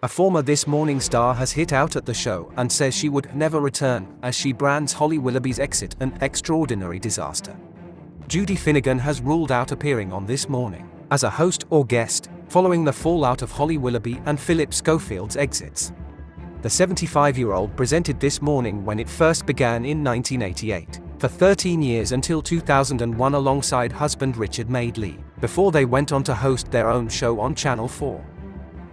A former This Morning star has hit out at the show and says she would never return, as she brands Holly Willoughby's exit an extraordinary disaster. Judy Finnigan has ruled out appearing on This Morning as a host or guest, following the fallout of Holly Willoughby and Phillip Schofield's exits. The 75-year-old presented This Morning when it first began in 1988, for 13 years until 2001 alongside husband Richard Madeley, before they went on to host their own show on Channel 4.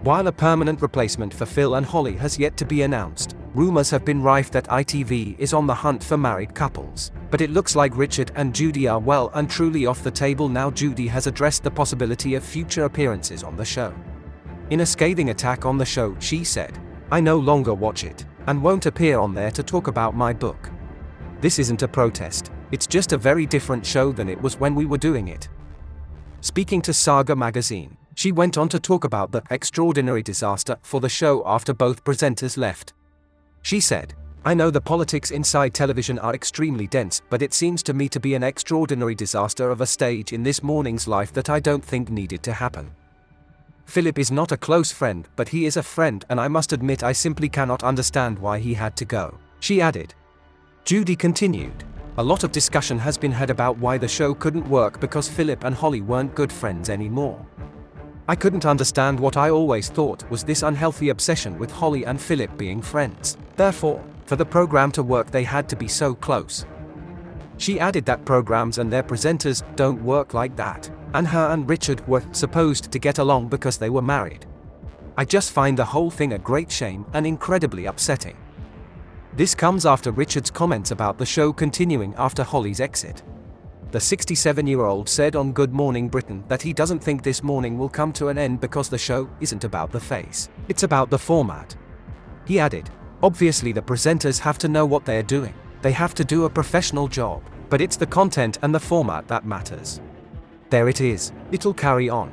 While a permanent replacement for Phil and Holly has yet to be announced, rumors have been rife that ITV is on the hunt for married couples, but it looks like Richard and Judy are well and truly off the table now. Judy has addressed the possibility of future appearances on the show. In a scathing attack on the show, she said, "I no longer watch it, and won't appear on there to talk about my book. This isn't a protest, it's just a very different show than it was when we were doing it." Speaking to Saga magazine, she went on to talk about the extraordinary disaster for the show after both presenters left. She said, "I know the politics inside television are extremely dense, but it seems to me to be an extraordinary disaster of a stage in This Morning's life that I don't think needed to happen. Phillip is not a close friend, but he is a friend, and I must admit I simply cannot understand why he had to go," she added. Judy continued, "A lot of discussion has been had about why the show couldn't work because Phillip and Holly weren't good friends anymore. I couldn't understand what I always thought was this unhealthy obsession with Holly and Phillip being friends. Therefore, for the program to work they had to be so close." She added that programs and their presenters don't work like that, and her and Richard were supposed to get along because they were married. "I just find the whole thing a great shame and incredibly upsetting." This comes after Richard's comments about the show continuing after Holly's exit. The 67-year-old said on Good Morning Britain that he doesn't think This Morning will come to an end because the show isn't about the face, it's about the format. He added, "Obviously the presenters have to know what they're doing, they have to do a professional job, but it's the content and the format that matters. There it is, it'll carry on."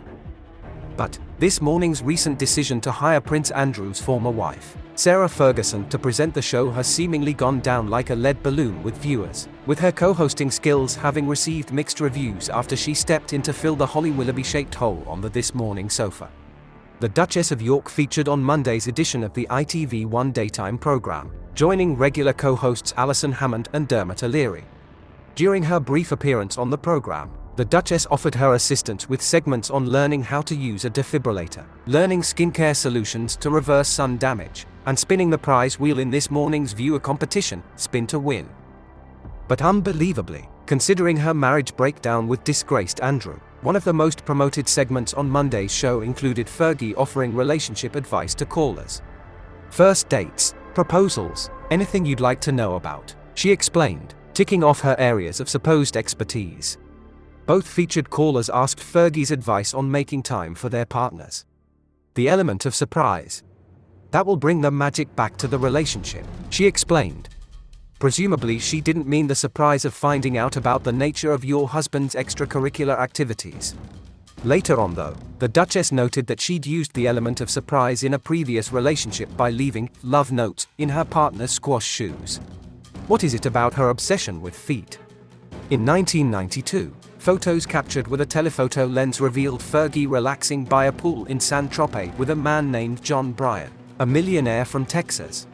But This Morning's recent decision to hire Prince Andrew's former wife, Sarah Ferguson, to present the show has seemingly gone down like a lead balloon with viewers, with her co-hosting skills having received mixed reviews after she stepped in to fill the Holly Willoughby-shaped hole on the This Morning sofa. The Duchess of York featured on Monday's edition of the ITV1 daytime programme, joining regular co-hosts Alison, Hammond and Dermot. During her brief appearance on the programme, the Duchess offered her assistance with segments on learning how to use a defibrillator, learning skincare solutions to reverse sun damage, and spinning the prize wheel in This Morning's viewer competition, Spin to Win. But unbelievably, considering her marriage breakdown with disgraced Andrew, one of the most promoted segments on Monday's show included Fergie offering relationship advice to callers. "First dates, proposals, anything you'd like to know about," she explained, ticking off her areas of supposed expertise. Both featured callers asked Fergie's advice on making time for their partners. "The element of surprise. That will bring the magic back to the relationship," she explained. Presumably she didn't mean the surprise of finding out about the nature of your husband's extracurricular activities. Later on though, the Duchess noted that she'd used the element of surprise in a previous relationship by leaving love notes in her partner's squash shoes. What is it about her obsession with feet? In 1992, photos captured with a telephoto lens revealed Fergie relaxing by a pool in Saint-Tropez with a man named John Bryan, a millionaire from Texas.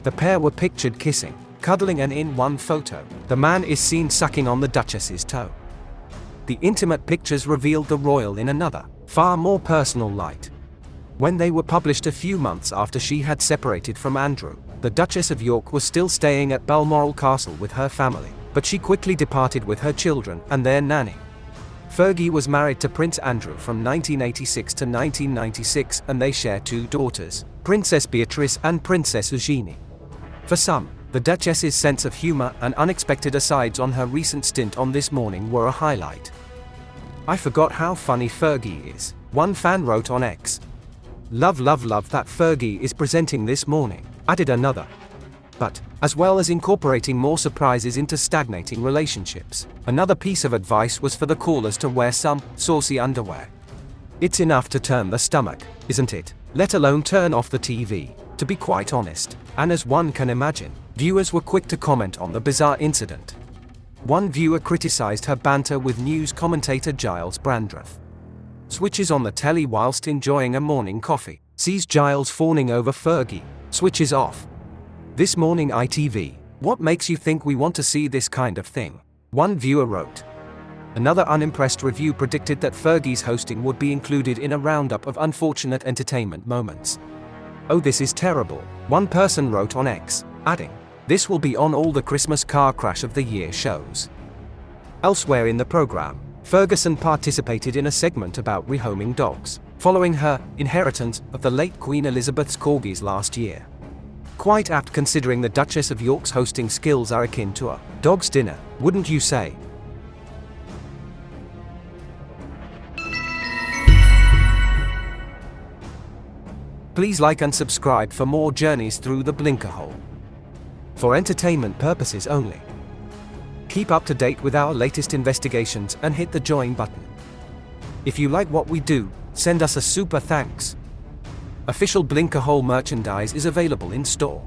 The pair were pictured kissing, cuddling, and in one photo, the man is seen sucking on the Duchess's toe. The intimate pictures revealed the royal in another, far more personal light. When they were published a few months after she had separated from Andrew, the Duchess of York was still staying at Balmoral Castle with her family, but she quickly departed with her children and their nanny. Fergie was married to Prince Andrew from 1986 to 1996, and they share two daughters, Princess Beatrice and Princess Eugenie. For some, the Duchess's sense of humor and unexpected asides on her recent stint on This Morning were a highlight. "I forgot how funny Fergie is," one fan wrote on X. Love that Fergie is presenting This Morning," added another. But, as well as incorporating more surprises into stagnating relationships, another piece of advice was for the callers to wear some saucy underwear. "It's enough to turn the stomach, isn't it? Let alone turn off the TV, to be quite honest." And as one can imagine, viewers were quick to comment on the bizarre incident. One viewer criticized her banter with news commentator Giles Brandreth. "Switches on the telly whilst enjoying a morning coffee. Sees Giles fawning over Fergie. Switches off. This morning ITV. What makes you think we want to see this kind of thing? One viewer wrote. Another unimpressed review predicted that Fergie's hosting would be included in a roundup of unfortunate entertainment moments. Oh, this is terrible, one person wrote on X, adding, this will be on all the Christmas car crash of the year shows. Elsewhere in the program, Ferguson participated in a segment about rehoming dogs, following her inheritance of the late Queen Elizabeth's corgis last year. Quite apt considering the Duchess of York's hosting skills are akin to a dog's dinner, wouldn't you say? Please like and subscribe for more journeys through the Blinkerhole. For entertainment purposes only. Keep up to date with our latest investigations and hit the join button. If you like what we do, send us a super thanks. Official Blinkerhole merchandise is available in store.